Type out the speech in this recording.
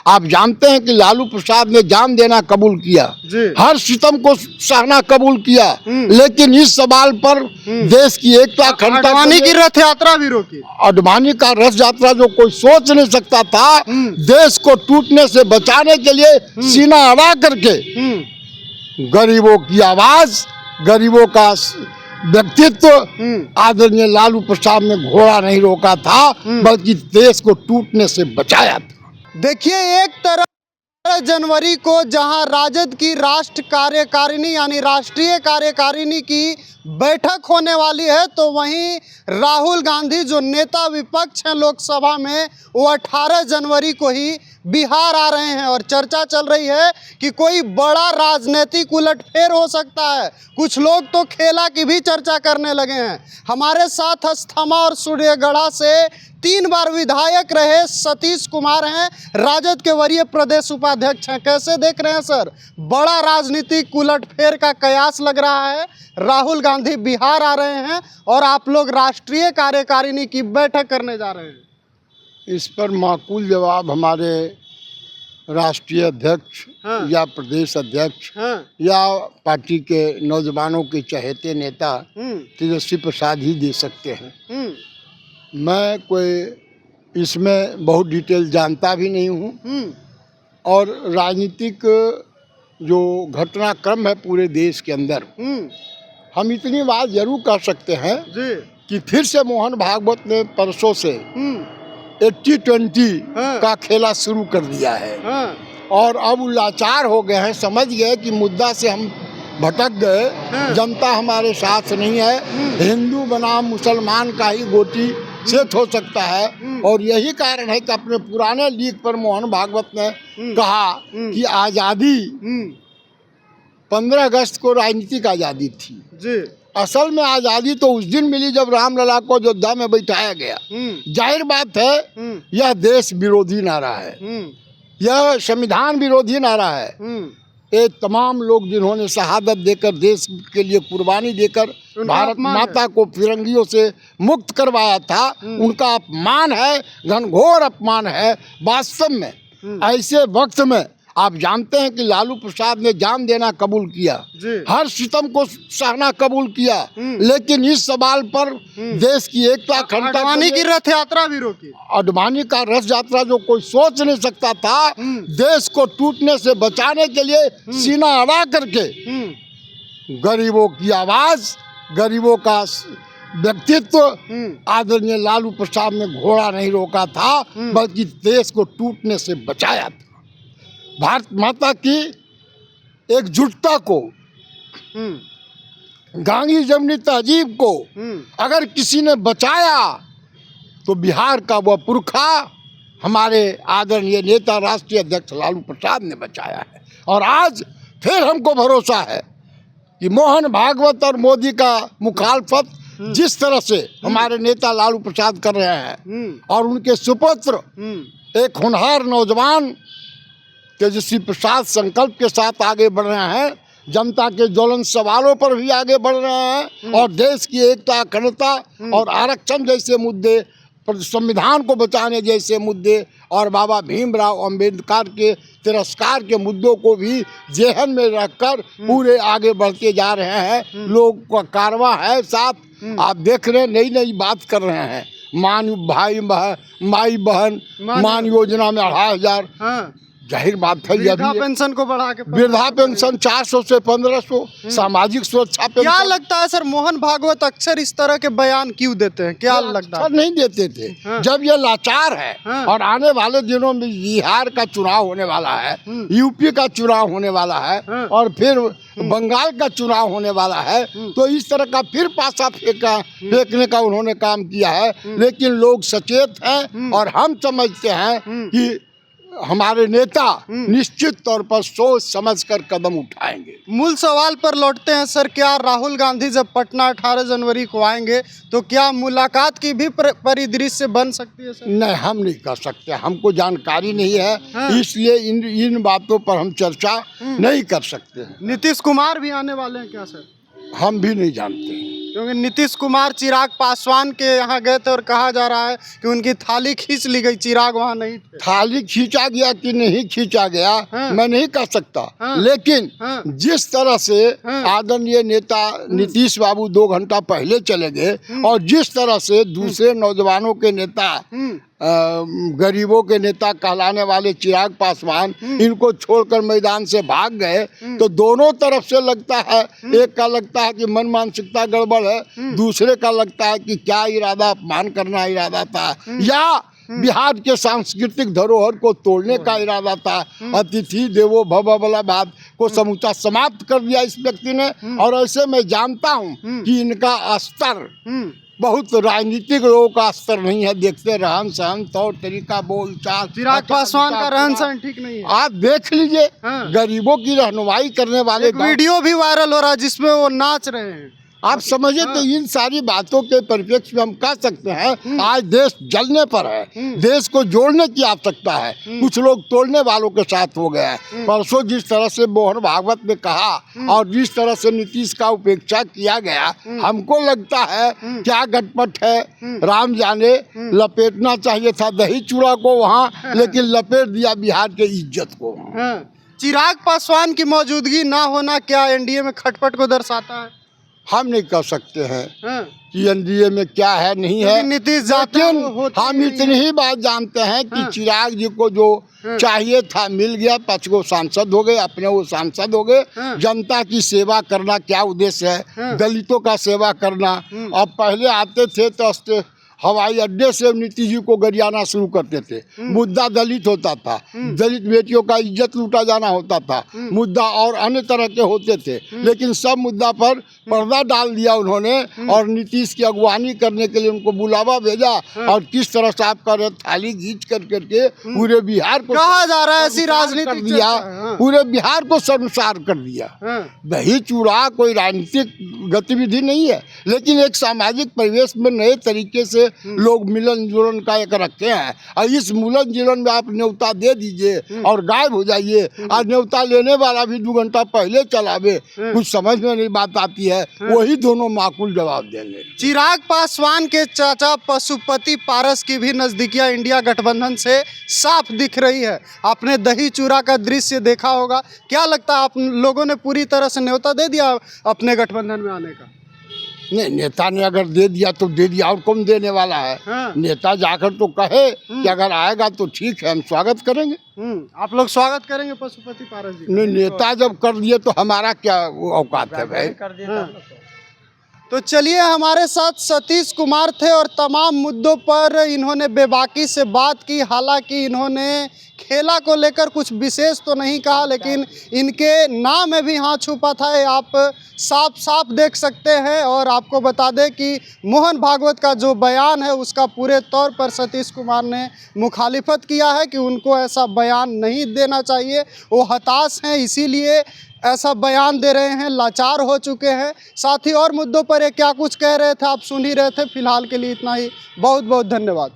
आप जानते हैं कि लालू प्रसाद ने जान देना कबूल किया, हर सितम को सहना कबूल किया, लेकिन इस सवाल पर देश की एकता अखंडता, अडवाणी की रथ यात्रा भी रोकी। अडवाणी का रथ यात्रा जो कोई सोच नहीं सकता था, देश को टूटने से बचाने के लिए सीना अड़ा करके गरीबों की आवाज, गरीबों का व्यक्तित्व आदरणीय लालू प्रसाद ने घोड़ा नहीं रोका था, बल्कि देश को टूटने से बचाया था। देखिए, एक तरफ 15 जनवरी को जहां राजद की राष्ट्र कार्यकारिणी यानी राष्ट्रीय कार्यकारिणी की बैठक होने वाली है, तो वहीं राहुल गांधी जो नेता विपक्ष हैं लोकसभा में, वो 18 जनवरी को ही बिहार आ रहे हैं और चर्चा चल रही है कि कोई बड़ा राजनीतिक उलटफेर हो सकता है। कुछ लोग तो खेला की भी चर्चा करने लगे हैं। हमारे साथ अस्थमा और सूर्यगढ़ा से 3 बार विधायक रहे सतीश कुमार हैं, राजद के वरीय प्रदेश उपाध्यक्ष हैं। कैसे देख रहे हैं सर, बड़ा राजनीतिक उलटफेर का कयास लग रहा है। राहुल गांधी बिहार आ रहे हैं और आप लोग राष्ट्रीय कार्यकारिणी की बैठक करने जा रहे हैं। इस पर माकूल जवाब हमारे राष्ट्रीय अध्यक्ष या प्रदेश अध्यक्ष या पार्टी के नौजवानों के चहेते नेता तेजस्वी प्रसाद ही दे सकते हैं। मैं कोई इसमें बहुत डिटेल जानता भी नहीं हूँ, और राजनीतिक जो घटनाक्रम है पूरे देश के अंदर, हम इतनी बात जरूर कर सकते हैं कि फिर से मोहन भागवत ने परसों से 80-20 का खेला शुरू कर दिया है, और अब लाचार हो गए हैं, समझ गए कि मुद्दा से हम भटक गए, जनता हमारे साथ नहीं है, हिंदू बनाम मुसलमान का ही गोटी सेट हो सकता है। और यही कारण है कि अपने पुराने लीक पर मोहन भागवत ने कहा कि आज़ादी 15 अगस्त को राजनीतिक आज़ादी थी। असल में आज़ादी तो उस दिन मिली जब रामलला को अयोध्या में बैठाया गया। जाहिर बात है यह देश विरोधी नारा है, यह संविधान विरोधी नारा है। ये तमाम लोग जिन्होंने शहादत देकर देश के लिए कुर्बानी देकर भारत माता को फिरंगियों से मुक्त करवाया था, उनका अपमान है, घनघोर अपमान है। वास्तव में ऐसे वक्त में आप जानते हैं कि लालू प्रसाद ने जान देना कबूल किया, हर सितम को सहना कबूल किया, लेकिन इस सवाल पर देश की एकता अखंडता, अडवाणी की रथ यात्रा भी रोकी। अडवाणी का रथ यात्रा जो कोई सोच नहीं सकता था, देश को टूटने से बचाने के लिए सीना अड़ा करके गरीबों की आवाज, गरीबों का व्यक्तित्व आदरणीय लालू प्रसाद ने घोड़ा नहीं रोका था, बल्कि देश को टूटने से बचाया था। भारत माता की एकजुटता को, गांधी जमनी तहजीब को अगर किसी ने बचाया तो बिहार का वह पुरखा हमारे आदरणीय नेता राष्ट्रीय अध्यक्ष लालू प्रसाद ने बचाया है। और आज फिर हमको भरोसा है कि मोहन भागवत और मोदी का मुखालफत जिस तरह से हमारे नेता लालू प्रसाद कर रहे हैं, और उनके सुपुत्र एक होनहार नौजवान तेजस्वी प्रसाद संकल्प के साथ आगे बढ़ रहे हैं, जनता के ज्वलन सवालों पर भी आगे बढ़ रहे हैं, और देश की एकता अखंडता और आरक्षण जैसे मुद्दे, संविधान को बचाने जैसे मुद्दे, और बाबा भीमराव अंबेडकर के तिरस्कार के मुद्दों को भी जेहन में रखकर पूरे आगे बढ़ते जा रहे हैं। लोग का कारवां है साथ, आप देख रहे हैं, नई नई बात कर रहे हैं। माई बहन मान योजना में 2,500, जाहिर बात है, वृद्धा पेंशन को बढ़ा के वृद्धा पेंशन 400 से 1500, सामाजिक सुरक्षा पेंशन। क्या लगता है सर, मोहन भागवत अक्सर इस तरह के बयान क्यों देते हैं? क्या लगता है? नहीं देते थे। जब ये लाचार है और आने वाले दिनों में बिहार का चुनाव होने वाला है, यूपी का चुनाव होने वाला है, और फिर बंगाल का चुनाव होने वाला है, तो इस तरह का फिर पासा फेंकने का उन्होंने काम किया है। लेकिन लोग सचेत हैं और हम समझते हैं कि हमारे नेता निश्चित तौर पर सोच समझकर कदम उठाएंगे। मूल सवाल पर लौटते हैं सर, क्या राहुल गांधी जब पटना 18 जनवरी को आएंगे तो क्या मुलाकात की भी परिदृश्य बन सकती है सर? नहीं, हम नहीं कर सकते, हमको जानकारी नहीं है, इसलिए इन बातों पर हम चर्चा नहीं कर सकते। नीतीश कुमार भी आने वाले हैं क्या सर? हम भी नहीं जानते हैं। क्योंकि नीतीश कुमार चिराग पासवान के यहाँ गए थे और कहा जा रहा है कि उनकी थाली खींच ली गई, चिराग वहाँ नहीं थे। थाली खींचा गया कि नहीं खींचा गया हाँ। मैं नहीं कह सकता, हाँ। लेकिन हाँ। जिस तरह से हाँ। आदरणीय नेता नीतीश बाबू 2 घंटा पहले चले गए और जिस तरह से दूसरे नौजवानों के नेता गरीबों के नेता कहलाने वाले चिराग पासवान इनको छोड़कर मैदान से भाग गए, तो दोनों तरफ से लगता है, एक का लगता है कि मन मानसिकता गड़बड़ है, दूसरे का लगता है कि क्या इरादा, अपमान करना इरादा था या बिहार के सांस्कृतिक धरोहर को तोड़ने का इरादा था। अतिथि देवो भव वाला बात को समूचा समाप्त कर दिया इस व्यक्ति ने। और ऐसे मैं जानता हूँ कि इनका स्तर बहुत राजनीतिक लोगों का स्तर नहीं है, देखते रहन सहन तौर तरीका बोलचाल। चिराग पासवान का रहन सहन ठीक नहीं है, आप देख लीजिए। गरीबों की रहनुमाई करने वाले वीडियो भी वायरल हो रहा है जिसमें वो नाच रहे हैं। आप समझे तो इन सारी बातों के परिप्रेक्ष्य में हम कह सकते हैं आज देश जलने पर है, देश को जोड़ने की आवश्यकता है। कुछ लोग तोड़ने वालों के साथ हो गया है। परसों जिस तरह से मोहन भागवत ने कहा और जिस तरह से नीतीश का उपेक्षा किया गया, हमको लगता है क्या गटपट है राम जाने। लपेटना चाहिए था दही चूड़ा को वहाँ, लेकिन लपेट दिया बिहार के इज्जत को। चिराग पासवान की मौजूदगी ना होना क्या एनडीए में खटपट को दर्शाता है? हम नहीं कह सकते हैं कि एनडीए में क्या है नहीं है, नीतीश लेकिन हम इतनी ही बात जानते हैं कि चिराग जी को जो चाहिए था मिल गया। 5 गो सांसद हो गए, अपने वो सांसद हो गए। जनता की सेवा करना क्या उद्देश्य है, दलितों का सेवा करना। अब पहले आते थे तो हवाई अड्डे से नीतीश जी को गरियाना शुरू करते थे। मुद्दा दलित होता था, दलित बेटियों का इज्जत लूटा जाना होता था, मुद्दा और अन्य तरह के होते थे, लेकिन सब मुद्दा पर पर्दा डाल दिया उन्होंने और नीतीश की अगुवानी करने के लिए उनको बुलावा भेजा। और किस तरह से आप कर रहे थाली खींच कर करके पूरे बिहार को कहा जा रहा है ऐसी राजनीति कर दिया, पूरे बिहार को शर्मसार कर दिया। दही चूड़ा कोई राजनीतिक गतिविधि नहीं है, लेकिन एक सामाजिक परिवेश में नए तरीके से लोग मिलन जुलन का एक रखे हैं। और इस मिलन जुलन में आप न्योता दे दीजिए और गायब हो जाइए। और न्योता लेने वाला भी 2 घंटा पहले चलावे, कुछ समझ में नहीं बात आती है, वही दोनों माकूल जवाब देंगे। चिराग पासवान के चाचा पशुपति पारस की भी नजदीकियां इंडिया गठबंधन से साफ दिख रही है। आपने दही चूड़ा का दृश्य देखा होगा, क्या लगता है आप लोगों ने पूरी तरह से न्योता दे दिया अपने गठबंधन में आने का? नहीं, नेता ने अगर दे दिया तो दे दिया, और कौन देने वाला है। नेता जाकर तो कहे कि अगर आएगा तो ठीक है, हम स्वागत करेंगे। आप लोग स्वागत करेंगे पशुपति पारस जी? नहीं, नेता जब कर दिए तो हमारा क्या औकात है भाई। तो चलिए, हमारे साथ सतीश कुमार थे और तमाम मुद्दों पर इन्होंने बेबाकी से बात की। हालांकि इन्होंने खेला को लेकर कुछ विशेष तो नहीं कहा, लेकिन इनके नाम में भी हाथ छुपा था, ये आप साफ साफ देख सकते हैं। और आपको बता दें कि मोहन भागवत का जो बयान है उसका पूरे तौर पर सतीश कुमार ने मुखालिफत किया है कि उनको ऐसा बयान नहीं देना चाहिए। वो हताश हैं, इसीलिए ऐसा बयान दे रहे हैं, लाचार हो चुके हैं। साथ ही और मुद्दों पर ये क्या कुछ कह रहे थे आप सुन ही रहे थे। फिलहाल के लिए इतना ही, बहुत बहुत धन्यवाद।